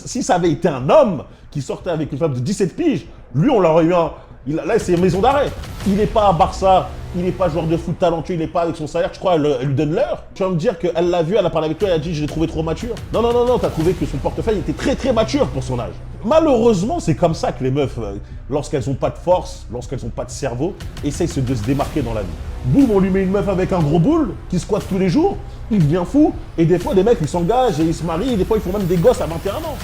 si ça avait été un homme qui sortait avec une femme de 17 piges, lui, on l'aurait eu un... Là, c'est une maison d'arrêt. Il n'est pas à Barça, il n'est pas joueur de foot talentueux, il n'est pas avec son salaire. Tu crois, elle lui donne l'heure? Tu vas me dire qu'elle l'a vu, elle a parlé avec toi, elle a dit je l'ai trouvé trop mature. Non, non, non, non, t'as trouvé que son portefeuille était très, très mature pour son âge. Malheureusement, c'est comme ça que les meufs, lorsqu'elles n'ont pas de force, lorsqu'elles n'ont pas de cerveau, essayent de se démarquer dans la vie. Boum, on lui met une meuf avec un gros boule qui squatte tous les jours, il devient fou, et des fois, des mecs, ils s'engagent et ils se marient, et des fois, ils font même des gosses à 21 ans.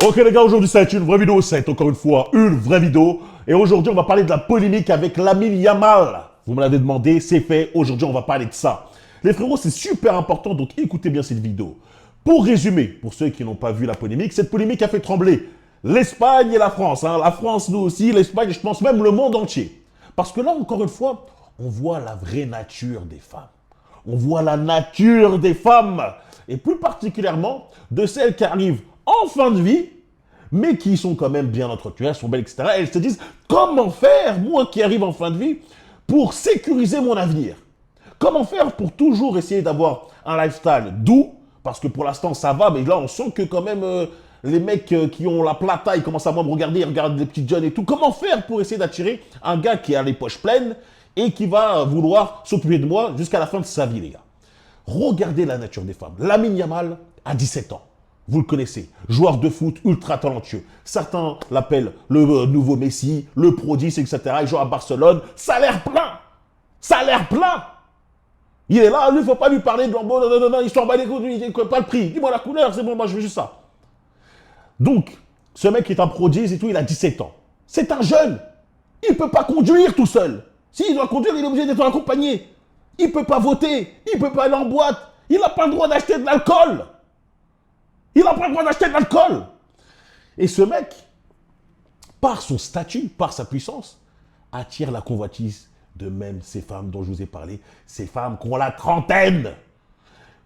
Ok les gars, aujourd'hui c'est une vraie vidéo, c'est encore une fois une vraie vidéo. Et aujourd'hui on va parler de la polémique avec Lamine Yamal. Vous me l'avez demandé, c'est fait, aujourd'hui on va parler de ça. Les frérots, c'est super important, donc écoutez bien cette vidéo. Pour résumer, pour ceux qui n'ont pas vu la polémique, cette polémique a fait trembler l'Espagne et la France. La France, nous aussi, l'Espagne, je pense même le monde entier. Parce que là, encore une fois, on voit la vraie nature des femmes. On voit la nature des femmes. Et plus particulièrement de celles qui arrivent en fin de vie, mais qui sont quand même bien entretenues, elles sont belles, etc. Et elles se disent, comment faire, moi qui arrive en fin de vie, pour sécuriser mon avenir? Comment faire pour toujours essayer d'avoir un lifestyle doux? Parce que pour l'instant, ça va, mais là, on sent que quand même, les mecs qui ont la plata, ils commencent à me regarder, ils regardent les petites jeunes et tout. Comment faire pour essayer d'attirer un gars qui a les poches pleines et qui va vouloir s'occuper de moi jusqu'à la fin de sa vie, les gars? Regardez la nature des femmes. Lamine Yamal a 17 ans. Vous le connaissez, joueur de foot ultra talentueux. Certains l'appellent le nouveau Messi, le prodige, etc. Il joue à Barcelone, salaire plein. Salaire plein. Il est là, il ne faut pas lui parler de Lambeau, non, non, non, il s'en bat les couilles, il pas le prix. Dis-moi la couleur, c'est bon, moi je veux juste ça. Donc, ce mec est un prodige et tout, il a 17 ans. C'est un jeune. Il ne peut pas conduire tout seul. S'il doit conduire, il est obligé d'être accompagné. Il ne peut pas voter, il ne peut pas aller en boîte. Il n'a pas le droit d'acheter de l'alcool. Il n'a pas le droit d'acheter de l'alcool. Et ce mec, par son statut, par sa puissance, attire la convoitise de même ces femmes dont je vous ai parlé, ces femmes qui ont la trentaine.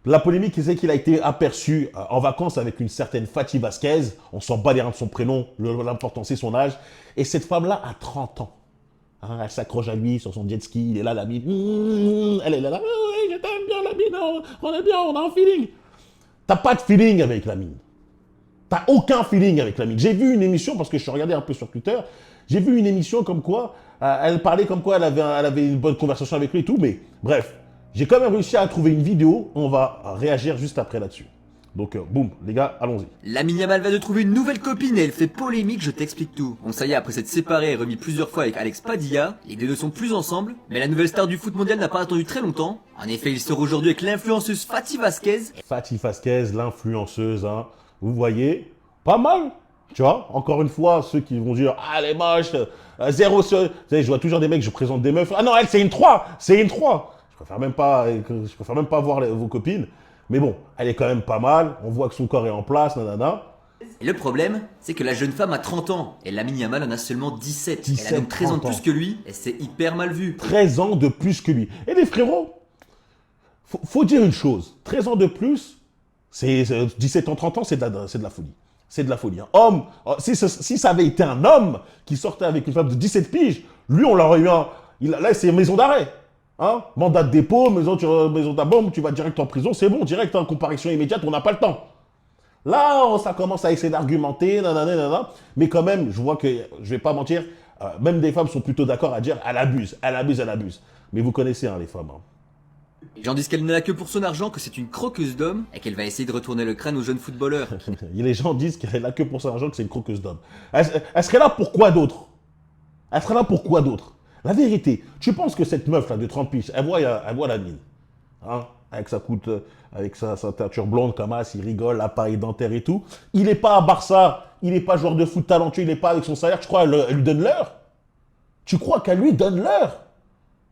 La polémique, c'est qu'il a été aperçu en vacances avec une certaine Fatih Vasquez. On s'en bat les reins de son prénom, l'important c'est son âge. Et cette femme-là a 30 ans. Hein, elle s'accroche à lui sur son jet ski, il est là, Lamine. Elle est là, je t'aime bien, Lamine, on est bien, on a un feeling. T'as pas de feeling avec Lamine. T'as aucun feeling avec Lamine. J'ai vu une émission, parce que je suis regardé un peu sur Twitter, j'ai vu une émission comme quoi, elle parlait comme quoi elle avait une bonne conversation avec lui et tout, mais bref, j'ai quand même réussi à trouver une vidéo, on va réagir juste après là-dessus. Donc, boum, les gars, allons-y. Lamine Yamal va de trouver une nouvelle copine et elle fait polémique, je t'explique tout. Bon ça y est, après s'être séparé et remis plusieurs fois avec Alex Padilla, les deux ne sont plus ensemble, mais la nouvelle star du foot mondial n'a pas attendu très longtemps. En effet, il sort aujourd'hui avec l'influenceuse Fatih Vasquez. Fatih Vasquez, l'influenceuse, hein, vous voyez, pas mal. Tu vois, encore une fois, ceux qui vont dire « Ah, elle est moche, zéro sur... » Vous savez, je vois toujours des mecs, je présente des meufs. « Ah non, elle, c'est une 3, c'est une 3. » Je préfère même pas voir vos copines. Mais bon, elle est quand même pas mal. On voit que son corps est en place, nanana. Et le problème, c'est que la jeune femme a 30 ans et Lamine Yamal en a seulement 17. Elle a donc 13 ans de 30 plus que lui et c'est hyper mal vu. 13 ans de plus que lui. Et les frérots, faut dire une chose. 13 ans de plus, c'est 17 ans, 30 ans, c'est de la folie. C'est de la folie. Hein. Homme, si ça avait été un homme qui sortait avec une femme de 17 piges, lui, on l'aurait eu un... Là, c'est une maison d'arrêt. Hein? Mandat de dépôt, maison d'abord, tu vas direct en prison, c'est bon, direct, hein, comparution immédiate, on n'a pas le temps. Là, ça commence à essayer d'argumenter, nanana, mais quand même, je vois que, je vais pas mentir, même des femmes sont plutôt d'accord à dire elle abuse, elle abuse, elle abuse. Mais vous connaissez hein, les femmes. Hein. Les gens disent qu'elle n'est là que pour son argent, que c'est une croqueuse d'hommes et qu'elle va essayer de retourner le crâne aux jeunes footballeurs. Les gens disent qu'elle est là que pour son argent, que c'est une croqueuse d'hommes. Elle serait là pour quoi d'autre? Elle serait là pour quoi d'autre? La vérité, tu penses que cette meuf là de 30 piges, elle voit la mine, hein, avec sa teinture blonde comme ça, il rigole, appareil dentaire et tout. Il n'est pas à Barça, il n'est pas joueur de foot talentueux, il n'est pas avec son salaire. Tu crois qu'elle lui donne l'heure? Tu crois qu'elle lui donne l'heure?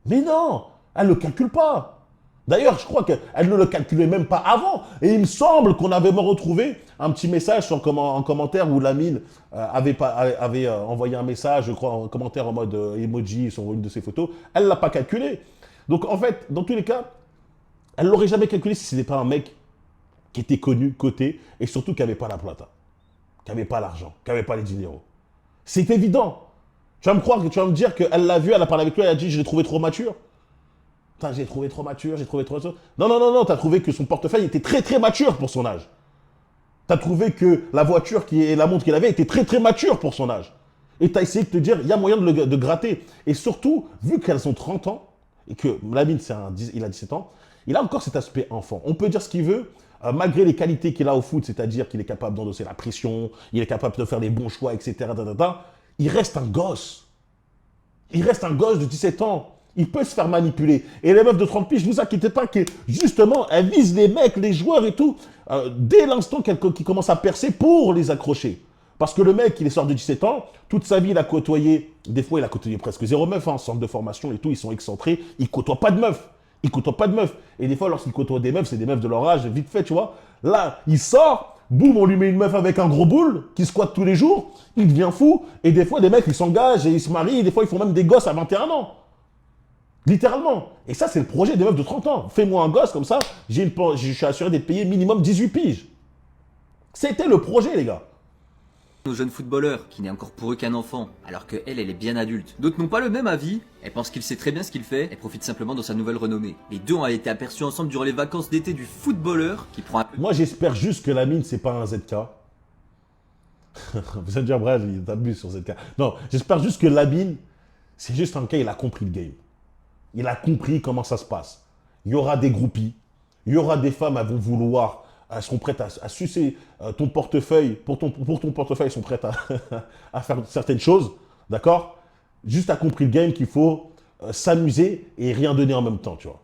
Mais non, elle ne le calcule pas. D'ailleurs, je crois qu'elle ne le calculait même pas avant. Et il me semble qu'on avait retrouvé un petit message en commentaire où Lamine avait envoyé un message, je crois, en commentaire en mode emoji sur une de ses photos. Elle ne l'a pas calculé. Donc, en fait, dans tous les cas, elle ne l'aurait jamais calculé si ce n'était pas un mec qui était connu, coté, et surtout qui n'avait pas la plata, qui n'avait pas l'argent, qui n'avait pas les dineros. C'est évident. Tu vas me dire qu'elle l'a vu, elle a parlé avec lui, elle a dit « je l'ai trouvé trop mature ». Putain, j'ai trouvé trop mature, j'ai trouvé trop mature. Non, non, non, non, t'as trouvé que son portefeuille était très, très mature pour son âge. T'as trouvé que la voiture et la montre qu'il avait était très, très mature pour son âge. Et t'as essayé de te dire, il y a moyen de gratter. Et surtout, vu qu'elles ont 30 ans, et que Lamine, il a 17 ans, il a encore cet aspect enfant. On peut dire ce qu'il veut, malgré les qualités qu'il a au foot, c'est-à-dire qu'il est capable d'endosser la pression, il est capable de faire les bons choix, etc. Il reste un gosse. Il reste un gosse de 17 ans. Il peut se faire manipuler. Et les meufs de 30 piges, ne vous inquiétez pas que justement, elles visent les mecs, les joueurs et tout, dès l'instant qu'ils commencent à percer pour les accrocher. Parce que le mec, il sort de 17 ans, toute sa vie, il a côtoyé, des fois, il a côtoyé presque zéro meuf, hein, centre de formation et tout, ils sont excentrés, il côtoie pas de meufs. Il côtoie pas de meufs. Et des fois, lorsqu'il côtoie des meufs, c'est des meufs de leur âge, vite fait, tu vois. Là, il sort, boum, on lui met une meuf avec un gros boule, qui squatte tous les jours, il devient fou, et des fois, des mecs, ils s'engagent et ils se marient, et des fois, ils font même des gosses à 21 ans. Littéralement. Et ça, c'est le projet des meufs de 30 ans. Fais-moi un gosse comme ça, je suis assuré d'être payé minimum 18 piges. C'était le projet, les gars. Nos jeunes footballeurs, qui n'est encore pour eux qu'un enfant, alors que elle est bien adulte. D'autres n'ont pas le même avis, elle pense qu'il sait très bien ce qu'il fait, et profite simplement de sa nouvelle renommée. Les deux ont été aperçus ensemble durant les vacances d'été du footballeur, qui prend un peu... Moi, j'espère juste que Lamine, c'est pas un ZK. Vous allez dire, bref, il t'abuse sur ZK. Non, j'espère juste que Lamine, c'est juste un cas, il a compris le game. Il a compris comment ça se passe. Il y aura des groupies, il y aura des femmes, elles vont vouloir, elles seront prêtes à sucer ton portefeuille, pour ton portefeuille, elles sont prêtes à faire certaines choses, d'accord? Juste à compris le game qu'il faut s'amuser et rien donner en même temps, tu vois.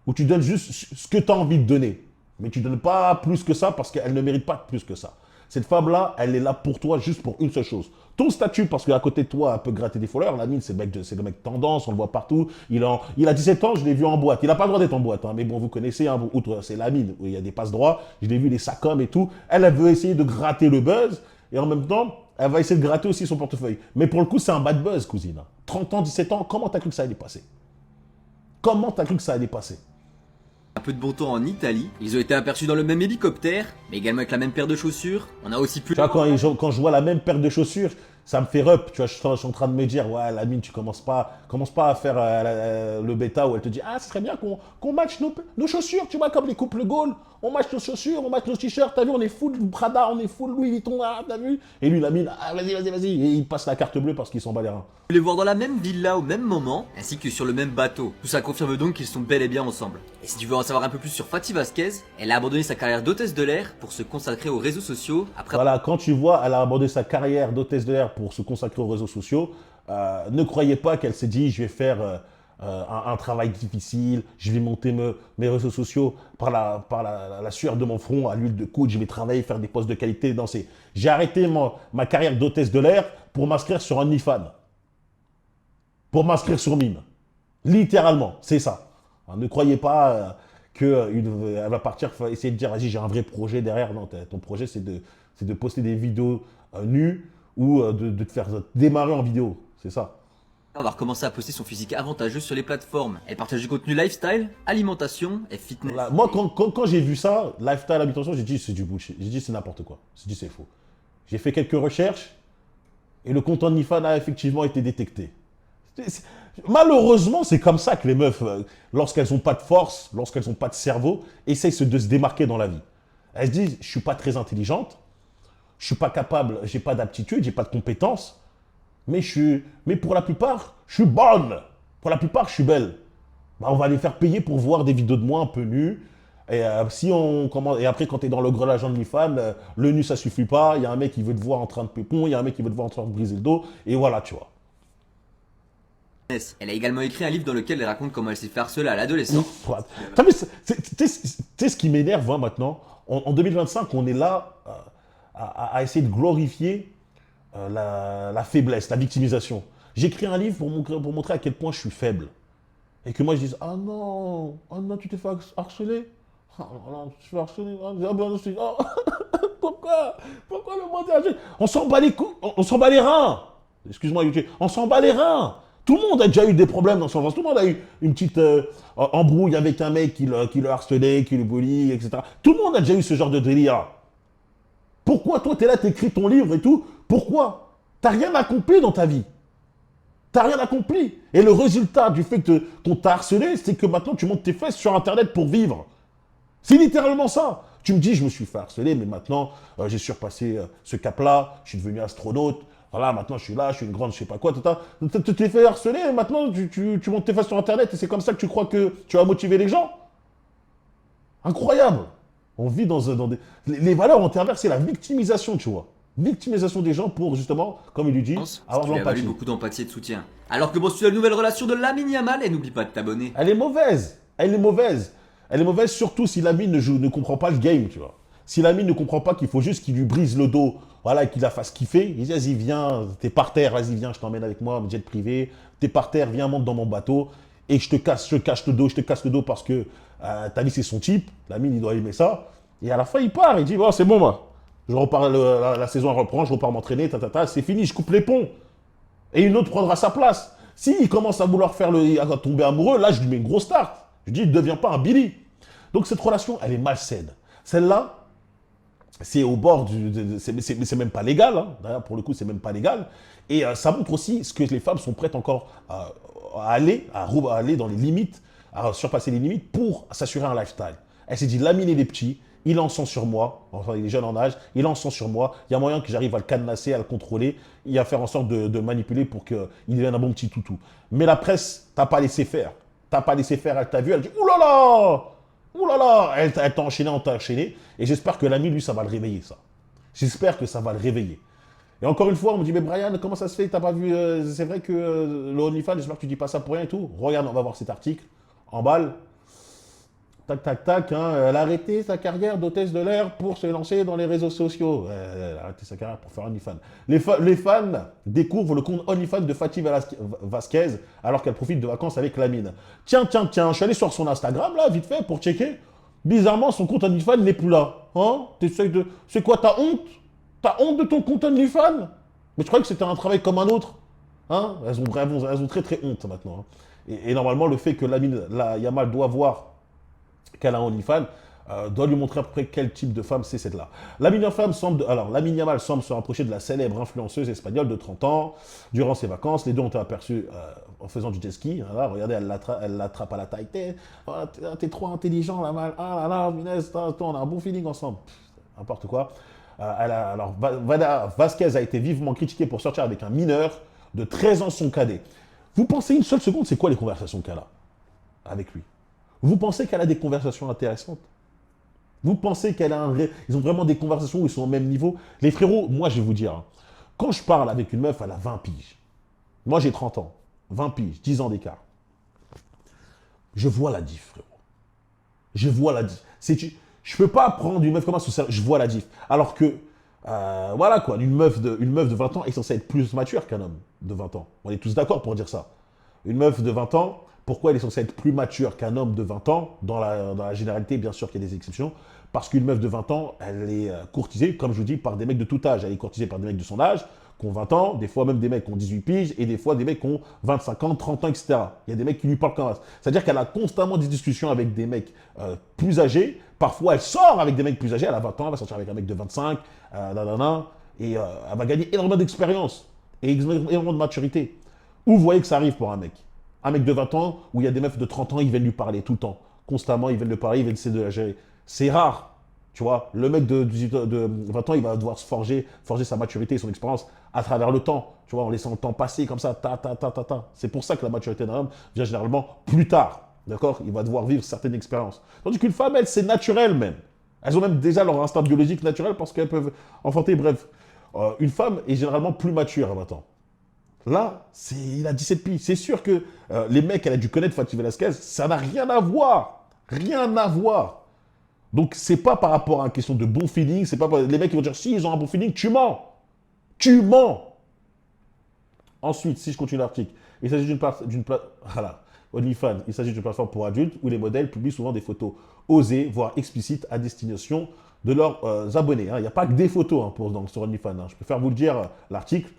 Où tu donnes juste ce que tu as envie de donner, mais tu ne donnes pas plus que ça parce qu'elle ne mérite pas plus que ça. Cette femme-là, elle est là pour toi juste pour une seule chose. Ton statut, parce qu'à côté de toi, elle peut gratter des followers. Lamine, c'est le mec tendance, on le voit partout. Il a 17 ans, je l'ai vu en boîte. Il n'a pas le droit d'être en boîte, hein, mais bon, vous connaissez, hein, outre, c'est Lamine, où il y a des passes droits. Je l'ai vu, les sacoms et tout. Elle veut essayer de gratter le buzz, et en même temps, elle va essayer de gratter aussi son portefeuille. Mais pour le coup, c'est un bad buzz, cousine. 30 ans, 17 ans, comment t'as cru que ça allait passer? Comment t'as cru que ça allait passer? Un peu de bon temps en Italie, ils ont été aperçus dans le même hélicoptère, mais également avec la même paire de chaussures. On a aussi pu... Tu vois, quand je vois la même paire de chaussures, ça me fait up. Tu vois, je suis en train de me dire, ouais, Lamine, tu commences pas à faire le bêta où elle te dit, ah, ce serait bien qu'on matche nos chaussures, tu vois, comme les couples Gaulle. On matche nos chaussures, on matche nos t-shirts, t'as vu, on est full Prada, on est full Louis Vuitton, ah, t'as vu? Et lui, Lamine, ah, vas-y. Et il passe la carte bleue parce qu'il s'en bat les reins. Les voir dans la même villa au même moment, ainsi que sur le même bateau. Tout ça confirme donc qu'ils sont bel et bien ensemble. Et si tu veux en savoir un peu plus sur Fatih Vasquez, elle a abandonné sa carrière d'hôtesse de l'air pour se consacrer aux réseaux sociaux après... Voilà, quand tu vois, elle a abandonné sa carrière d'hôtesse de l'air pour se consacrer aux réseaux sociaux, ne croyez pas qu'elle s'est dit, je vais faire un travail difficile, je vais monter mes réseaux sociaux par la sueur de mon front, à l'huile de coude, je vais travailler, faire des postes de qualité, danser. J'ai arrêté ma carrière d'hôtesse de l'air pour m'inscrire sur OnlyFans. Pour m'inscrire sur Mime. Littéralement, c'est ça. Alors, ne croyez pas qu'elle va partir essayer de dire, vas-y, j'ai un vrai projet derrière. Non, ton projet, c'est de poster des vidéos nues ou de te faire démarrer en vidéo. C'est ça. On va recommencer à poster son physique avantageux sur les plateformes. Elle partage du contenu lifestyle, alimentation et fitness. Voilà. Moi, quand j'ai vu ça, lifestyle, alimentation, j'ai dit, c'est du bullshit. J'ai dit, c'est n'importe quoi. J'ai dit, c'est faux. J'ai fait quelques recherches et le compte OnlyFans a effectivement été détecté. Malheureusement, c'est comme ça que les meufs, lorsqu'elles n'ont pas de force, lorsqu'elles n'ont pas de cerveau, essayent de se démarquer dans la vie. Elles se disent, je ne suis pas très intelligente, je ne suis pas capable, je n'ai pas d'aptitude, je n'ai pas de compétences, mais pour la plupart, je suis bonne. Pour la plupart, je suis belle. Bah, on va les faire payer pour voir des vidéos de moi un peu nues. Et, et après, quand tu es dans le grelage OnlyFans, le nu, ça suffit pas. Il y a un mec qui veut te voir en train de pépon, il y a un mec qui veut te voir en train de briser le dos, et voilà, tu vois. Elle a également écrit un livre dans lequel elle raconte comment elle s'est fait harceler à l'adolescence. Tu sais ce qui m'énerve maintenant en 2025, on est là à essayer de glorifier la faiblesse, la victimisation. J'écris un livre pour montrer à quel point je suis faible. Et que moi je dise, ah non, tu t'es fait harceler. Ah non, tu te fais harceler. Pourquoi le monde est harcelé? On s'en bat les couilles, on s'en bat les reins. Excuse-moi, YouTube, on s'en bat les reins. Tout le monde a déjà eu des problèmes dans son enfance. Tout le monde a eu une petite embrouille avec un mec qui le harcelait, qui le bully, etc. Tout le monde a déjà eu ce genre de délire. Pourquoi toi, tu es là, tu écris ton livre et tout? Pourquoi? T'as rien accompli dans ta vie. T'as rien accompli. Et le résultat du fait qu'on t'a harcelé, c'est que maintenant tu montes tes fesses sur Internet pour vivre. C'est littéralement ça. Tu me dis, je me suis fait harceler, mais maintenant, j'ai surpassé ce cap-là, je suis devenu astronaute, voilà, maintenant je suis là, je suis une grande, je sais pas quoi, tu t'es fait harceler, et maintenant tu montes tes fesses sur Internet, et c'est comme ça que tu crois que tu vas motiver les gens. Incroyable. On vit dans des... Les valeurs ont été inversées, la victimisation, tu vois. Victimisation des gens pour, justement, comme il lui dit, Ce avoir qui lui a valu l'empathie. beaucoup d'empathie et de soutien. Alors que bon, si tu as une nouvelle relation de Lamine Yamal, et n'oublie pas de t'abonner. Elle est mauvaise. Elle est mauvaise. Elle est mauvaise surtout si Lamine ne comprend pas le game, tu vois. Si Lamine ne comprend pas qu'il faut juste qu'il lui brise le dos, voilà, qu'il la fasse kiffer, il dit vas-y viens, t'es par terre, vas-y viens, je t'emmène avec moi, jet privé, t'es par terre, viens, monte dans mon bateau, et je te casse le dos parce que t'as vu c'est son type, Lamine il doit aimer ça, et à la fin il part, il dit bon c'est bon moi, je repars, la saison reprend, je repars m'entraîner, c'est fini, je coupe les ponts. Et une autre prendra sa place. S'il commence à vouloir à tomber amoureux, là, je lui mets une grosse tarte. Je dis, ne deviens pas un Billy. Donc, cette relation, elle est malsaine. Celle-là, c'est au bord c'est même pas légal. Hein. D'ailleurs, pour le coup, c'est même pas légal. Et ça montre aussi ce que les femmes sont prêtes encore à aller dans les limites, à surpasser les limites pour s'assurer un lifestyle. Elle s'est dit, Lamine, il est petit, il en sent sur moi, enfin il est jeune en âge, il en sent sur moi, il y a moyen que j'arrive à le cadenasser, à le contrôler, et à faire en sorte de manipuler pour qu'il devienne un bon petit toutou. Mais la presse, t'as pas laissé faire. T'as pas laissé faire, elle t'a vu, elle dit ouh là là, elle t'a enchaîné, on t'a enchaîné, et j'espère que l'ami, lui, ça va le réveiller, ça. J'espère que ça va le réveiller. Et encore une fois, on me dit, mais Brian, comment ça se fait, t'as pas vu, c'est vrai que le OnlyFans, j'espère que tu dis pas ça pour rien et tout. Regarde, on va voir cet article, en balle. Tac, tac, tac, hein, elle a arrêté sa carrière d'hôtesse de l'air pour se lancer dans les réseaux sociaux. Elle a arrêté sa carrière pour faire OnlyFans. Les fans découvrent le compte OnlyFans de Fatih Vasquez alors qu'elle profite de vacances avec Lamine. Tiens, je suis allé sur son Instagram, là, vite fait, pour checker. Bizarrement, son compte OnlyFans n'est plus là. Hein? C'est quoi, t'as honte? T'as honte de ton compte OnlyFans? Mais je croyais que c'était un travail comme un autre. Hein? Elles ont très très honte maintenant. Hein. Et normalement, le fait que Yamal doit voir qu'elle a un OnlyFans, doit lui montrer à peu près quel type de femme c'est celle-là. Lamine Yamal semble se rapprocher de la célèbre influenceuse espagnole de 30 ans durant ses vacances. Les deux ont été aperçus en faisant du jet ski. Voilà, regardez, elle l'attrape à la taille. T'es trop intelligent, la mal. Ah là là, Minez, on a un bon feeling ensemble. N'importe quoi. Vasquez a été vivement critiqué pour sortir avec un mineur de 13 ans, son cadet. Vous pensez une seule seconde, c'est quoi les conversations qu'elle a avec lui? Vous pensez qu'elle a des conversations intéressantes? Vous pensez ils ont vraiment des conversations où ils sont au même niveau? Les frérots, moi je vais vous dire, hein, quand je parle avec une meuf, elle a 20 piges. Moi j'ai 30 ans, 20 piges, 10 ans d'écart. Je vois la diff, frérot. Je vois la diff. Je peux pas prendre une meuf comme ça, je vois la diff. Alors que, voilà quoi, une meuf de 20 ans est censée être plus mature qu'un homme de 20 ans. On est tous d'accord pour dire ça. Une meuf de 20 ans, pourquoi elle est censée être plus mature qu'un homme de 20 ans? Dans la généralité, bien sûr qu'il y a des exceptions. Parce qu'une meuf de 20 ans, elle est courtisée, comme je vous dis, par des mecs de tout âge. Elle est courtisée par des mecs de son âge, qui ont 20 ans, des fois même des mecs qui ont 18 piges, et des fois des mecs qui ont 25 ans, 30 ans, etc. Il y a des mecs qui lui parlent comme ça. C'est-à-dire qu'elle a constamment des discussions avec des mecs plus âgés. Parfois, elle sort avec des mecs plus âgés. Elle a 20 ans, elle va sortir avec un mec de 25, et elle va gagner énormément d'expérience et énormément de maturité. Où vous voyez que ça arrive pour un mec? Un mec de 20 ans, où il y a des meufs de 30 ans, ils viennent lui parler tout le temps. Constamment, ils viennent lui parler, ils viennent essayer de la gérer. C'est rare, tu vois. Le mec de 20 ans, il va devoir forger sa maturité et son expérience à travers le temps, tu vois, en laissant le temps passer comme ça, C'est pour ça que la maturité d'un homme vient généralement plus tard, d'accord? Il va devoir vivre certaines expériences. Tandis qu'une femme, elle, c'est naturel même. Elles ont même déjà leur instinct biologique naturel parce qu'elles peuvent enfanter, bref. Une femme est généralement plus mature à 20 ans. Là, il a 17 piges. C'est sûr que les mecs, elle a dû connaître Fatih Velasquez, ça n'a rien à voir. Rien à voir. Donc, c'est pas par rapport à une question de bon feeling, c'est pas les mecs qui vont dire si ils ont un bon feeling, tu mens. Tu mens. Ensuite, si je continue l'article, il s'agit d'une voilà, OnlyFans, il s'agit d'une plateforme pour adultes où les modèles publient souvent des photos osées, voire explicites à destination de leurs abonnés. Hein. Il n'y a pas que des photos hein, sur OnlyFans. Hein. Je préfère vous le dire, l'article.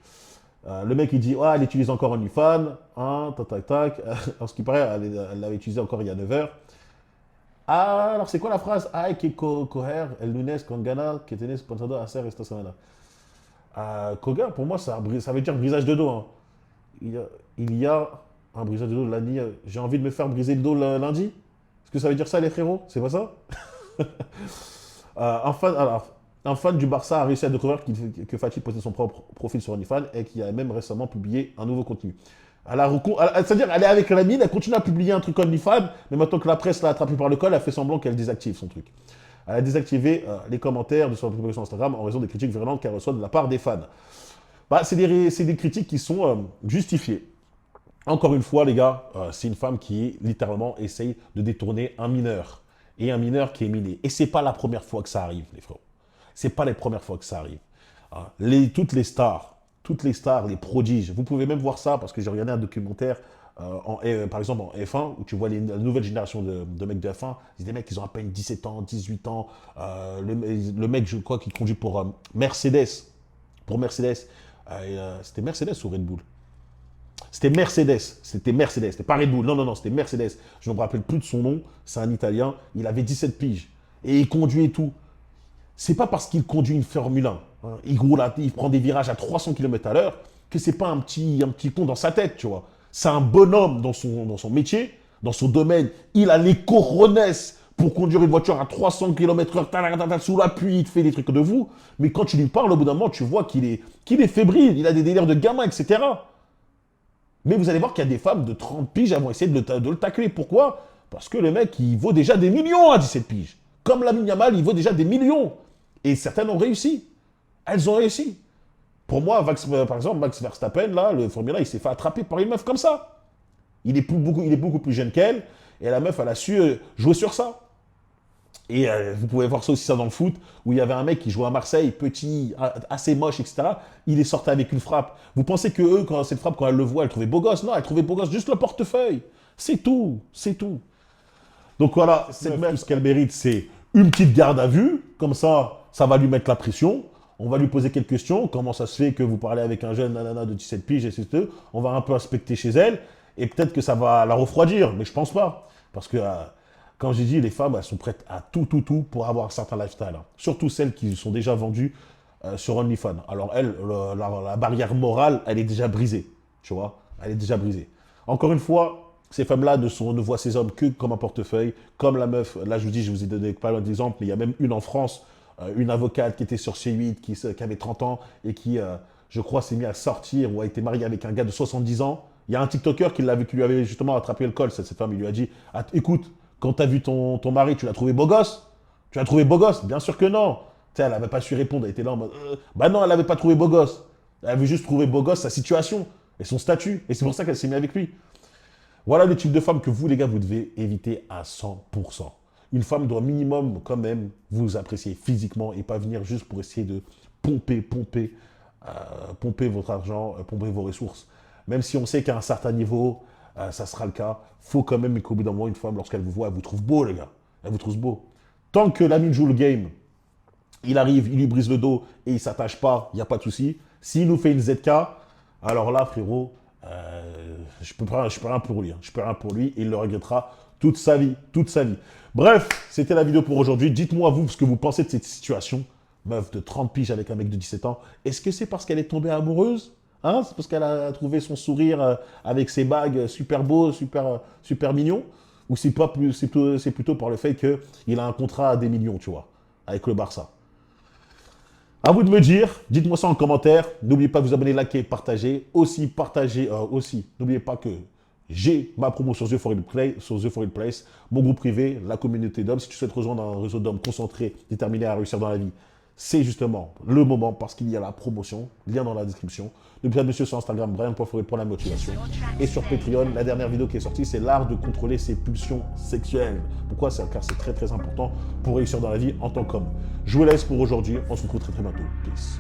Le mec il dit elle utilise encore OnlyFans, hein, tac. En ce qui paraît, elle l'avait utilisé encore il y a 9 heures. Ah, alors c'est quoi la phrase? Ay, que coger, el lunes con gana, que tenés pensado hacer esta semana. Coger, pour moi, ça veut dire brisage de dos. Hein. Il y a un briseur de dos lundi. J'ai envie de me faire briser le dos lundi. Est-ce que ça veut dire ça, les frérots? C'est pas ça? Un fan du Barça a réussi à découvrir que Fati postait son propre profil sur OnlyFans et qui a même récemment publié un nouveau contenu. C'est-à-dire, elle est avec la mine, elle continue à publier un truc OnlyFans, mais maintenant que la presse l'a attrapée par le col, elle fait semblant qu'elle désactive son truc. Elle a désactivé les commentaires de son publication Instagram en raison des critiques virulentes qu'elle reçoit de la part des fans. Bah, c'est des critiques qui sont justifiées. Encore une fois, les gars, c'est une femme qui littéralement essaye de détourner un mineur. Et un mineur qui est miné. Et c'est pas la première fois que ça arrive, les frères. C'est pas les premières fois que ça arrive. Toutes les stars, les prodiges, vous pouvez même voir ça, parce que j'ai regardé un documentaire, par exemple en F1, où tu vois la nouvelle génération de mecs de F1, c'est des mecs qui ont à peine 17 ans, 18 ans, le mec, je crois, qui conduit pour Mercedes, c'était Mercedes ou Red Bull? C'était Mercedes, c'était pas Red Bull, non, c'était Mercedes. Je ne me rappelle plus de son nom, c'est un Italien, il avait 17 piges, et il conduit et tout. C'est pas parce qu'il conduit une Formule 1, hein, il roule, il prend des virages à 300 km/h, que c'est pas un petit con dans sa tête, tu vois. C'est un bonhomme dans son métier, dans son domaine. Il a les cojones pour conduire une voiture à 300 km/h, sous la pluie, il te fait des trucs de vous. Mais quand tu lui parles, au bout d'un moment, tu vois qu'il est fébrile, il a des délires de gamin, etc. Mais vous allez voir qu'il y a des femmes de 30 piges, elles vont essayer de le tacler. Pourquoi? Parce que le mec, il vaut déjà des millions à 17 piges. Comme Lamine Yamal, il vaut déjà des millions. Et certaines ont réussi. Elles ont réussi. Pour moi, par exemple, Max Verstappen, là, le Formule 1, il s'est fait attraper par une meuf comme ça. Il est beaucoup plus jeune qu'elle. Et la meuf, elle a su jouer sur ça. Et vous pouvez voir ça aussi ça dans le foot, où il y avait un mec qui jouait à Marseille, petit, assez moche, etc. Il est sorti avec une frappe. Vous pensez que eux, quand cette frappe, quand elle le voit, elle trouvait beau gosse? Non, elle trouvait beau gosse juste le portefeuille. C'est tout, c'est tout. Donc voilà, cette meuf, ce qu'elle mérite, c'est une petite garde à vue. Comme ça va lui mettre la pression. On va lui poser quelques questions. Comment ça se fait que vous parlez avec un jeune nanana de 17 piges, etc. On va un peu inspecter chez elle. Et peut-être que ça va la refroidir, mais je pense pas. Parce que... quand j'ai dit les femmes, elles sont prêtes à tout pour avoir un certain lifestyle. Hein. Surtout celles qui sont déjà vendues sur OnlyFans. Alors elle, la barrière morale, elle est déjà brisée. Tu vois, elle est déjà brisée. Encore une fois, ces femmes-là ne voient ces hommes que comme un portefeuille, comme la meuf. Là, je vous ai donné pas mal d'exemples, mais il y a même une en France, une avocate qui était sur C8, qui avait 30 ans et qui, je crois, s'est mis à sortir ou a été mariée avec un gars de 70 ans. Il y a un TikToker qui lui avait justement attrapé le col, cette femme. Il lui a dit, écoute, quand tu as vu ton mari, tu l'as trouvé beau gosse? Tu l'as trouvé beau gosse? Bien sûr que non. Tu sais, elle n'avait pas su répondre. Elle était là en mode... Bah non, elle n'avait pas trouvé beau gosse. Elle avait juste trouvé beau gosse sa situation et son statut. Et c'est pour ça qu'elle s'est mise avec lui. Voilà le type de femme que vous, les gars, vous devez éviter à 100%. Une femme doit minimum, quand même, vous apprécier physiquement et pas venir juste pour essayer de pomper votre argent, pomper vos ressources. Même si on sait qu'à un certain niveau... ça sera le cas. Faut quand même qu'au bout d'un moment, une femme, lorsqu'elle vous voit, elle vous trouve beau, les gars. Elle vous trouve beau. Tant que Lamine joue le game, il arrive, il lui brise le dos et il ne s'attache pas, il n'y a pas de souci. S'il nous fait une ZK, alors là, frérot, je peux rien pour lui. Hein. Je peux rien pour lui et il le regrettera toute sa vie. Bref, c'était la vidéo pour aujourd'hui. Dites-moi, vous, ce que vous pensez de cette situation. Meuf de 30 piges avec un mec de 17 ans. Est-ce que c'est parce qu'elle est tombée amoureuse? Hein, c'est parce qu'elle a trouvé son sourire avec ses bagues super beaux, super mignons? Ou c'est plutôt par le fait qu'il a un contrat à des millions, tu vois, avec le Barça? À vous de me dire, dites-moi ça en commentaire. N'oubliez pas de vous abonner, liker, partager. Aussi, n'oubliez pas que j'ai ma promo sur The Foreign Place, mon groupe privé, la communauté d'hommes. Si tu souhaites rejoindre un réseau d'hommes concentrés, déterminés à réussir dans la vie, c'est justement le moment parce qu'il y a la promotion, lien dans la description. N'oubliez pas de me suivre sur Instagram, Brian.Forêt pour la motivation. Et sur Patreon, la dernière vidéo qui est sortie, c'est l'art de contrôler ses pulsions sexuelles. Pourquoi? Car c'est très important pour réussir dans la vie en tant qu'homme. Je vous laisse pour aujourd'hui, on se retrouve très bientôt. Peace.